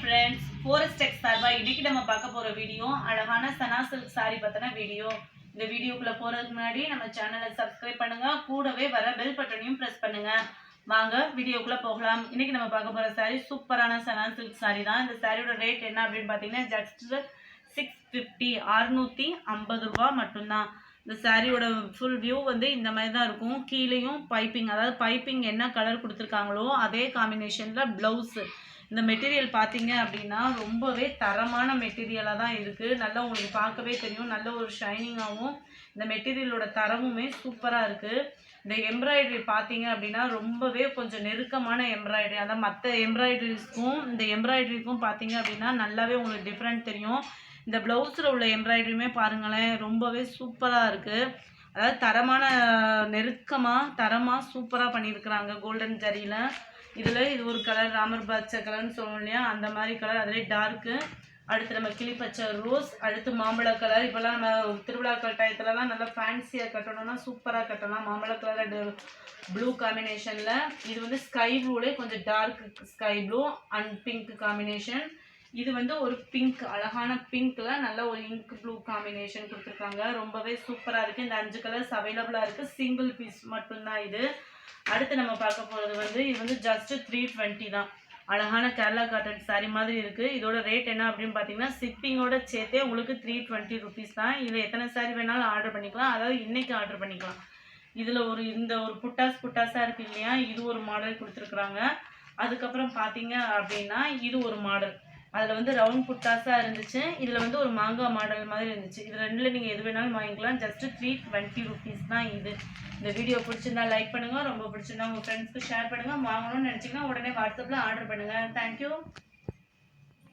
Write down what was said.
friends, Forest Tech சார்பா இன்னைக்கு நம்ம பார்க்க போற வீடியோ அழகான சனா சில்க் saree பத்தின வீடியோ. இந்த வீடியோக்குள்ள போறதுக்கு முன்னாடி நம்ம சேனலை சப்ஸ்கிரைப் பண்ணுங்க, கூடவே வர பெல் பட்டனையும் பிரஸ் பண்ணுங்க. வாங்க வீடியோக்குள்ள போகலாம். இன்னைக்கு நம்ம பார்க்க போற saree சூப்பரான சனா சில்க் saree தான். இந்த சாரியோட ரேட் என்ன அப்படின்னு பாத்தீங்கன்னா just 650 650 ரூபாய் மட்டும்தான். இந்த சாரியோட ஃபுல் வியூ வந்து இந்த மாதிரி தான் இருக்கும். கீழேயும் பைப்பிங், அதாவது பைப்பிங் என்ன கலர் கொடுத்துருக்காங்களோ அதே காம்பினேஷன்ல பிளவுஸ். இந்த மெட்டீரியல் பார்த்தீங்க அப்படின்னா ரொம்பவே தரமான மெட்டீரியலாக தான் இருக்குது. நல்லா உங்களுக்கு பார்க்கவே தெரியும், நல்ல ஒரு ஷைனிங்காகவும் இந்த மெட்டீரியலோட தரமுமே சூப்பராக இருக்குது. இந்த எம்ப்ராய்டரி பார்த்தீங்க அப்படின்னா ரொம்பவே கொஞ்சம் நெருக்கமான எம்ப்ராய்டரி, அதான் மற்ற எம்ப்ராய்டரிஸ்க்கும் இந்த எம்ப்ராய்டரிக்கும் பார்த்தீங்க அப்படின்னா நல்லாவே உங்களுக்கு டிஃப்ரெண்ட் தெரியும். இந்த ப்ளவுஸில் உள்ள எம்ப்ராய்டரியுமே பாருங்களேன், ரொம்பவே சூப்பராக இருக்குது. அதாவது தரமான தரமாக சூப்பராக பண்ணியிருக்கிறாங்க கோல்டன் ஜரியில். இதில் இது ஒரு கலர் ராமர் பச்சை கலர்னு சொல்லுவோம் இல்லையா, அந்த மாதிரி கலர். அதிலே டார்க்கு, அடுத்து நம்ம கிளிப்பச்சை ரோஸ், அடுத்து மாம்பழ கலர். இப்போல்லாம் நம்ம திருவிழாக்கள் டயத்துலலாம் நல்லா ஃபேன்சியாக கட்டணும்னா சூப்பராக கட்டலாம். மாம்பழ கலர் அண்ட் ப்ளூ காம்பினேஷனில். இது வந்து ஸ்கை ப்ளூலே கொஞ்சம் dark sky blue and pink combination. இது வந்து ஒரு பிங்க், அழகான பிங்க்ல நல்ல ஒரு இங்க் ப்ளூ காம்பினேஷன் கொடுத்துருக்காங்க. ரொம்பவே சூப்பராக இருக்குது. இந்த 5 கலர்ஸ் அவைலபிளாக இருக்குது. சிங்கிள் பீஸ் மட்டும்தான் இது. அடுத்து நம்ம பார்க்க போகிறது வந்து இது வந்து ஜஸ்ட் 320 தான். அழகான கேரளா காட்டன் சாரீ மாதிரி இருக்குது. இதோட ரேட் என்ன அப்படின்னு பார்த்தீங்கன்னா ஷிப்பிங்கோட சேர்த்தே உங்களுக்கு 320 ருபீஸ் தான். இதில் எத்தனை சாரீ வேணாலும் ஆர்டர் பண்ணிக்கலாம், அதாவது இன்றைக்கி ஆர்டர் பண்ணிக்கலாம். இதில் இந்த ஒரு புட்டாஸாக இருக்குது இல்லையா, இது ஒரு மாடல் கொடுத்துருக்குறாங்க. அதுக்கப்புறம் பார்த்தீங்க அப்படின்னா இது ஒரு மாடல், அதில் வந்து ரவுண்ட் புட்டாஸாக இருந்துச்சு. இதில் வந்து ஒரு மாங்காய் மாடல் மாதிரி இருந்துச்சு. இது ரெண்டில் நீங்கள் எது வேணாலும் வாங்கிக்கலாம். ஜஸ்ட் 320 ருபீஸ் தான் இது. இந்த வீடியோ பிடிச்சிருந்தா லைக் பண்ணுங்கள், ரொம்ப பிடிச்சிருந்தா உங்கள் ஃப்ரெண்ட்ஸ்க்கு ஷேர் பண்ணுங்கள். வாங்கணும்னு நினச்சிங்கன்னா உடனே வாட்ஸ்அப்பில் ஆர்டர் பண்ணுங்கள். தேங்க்யூ.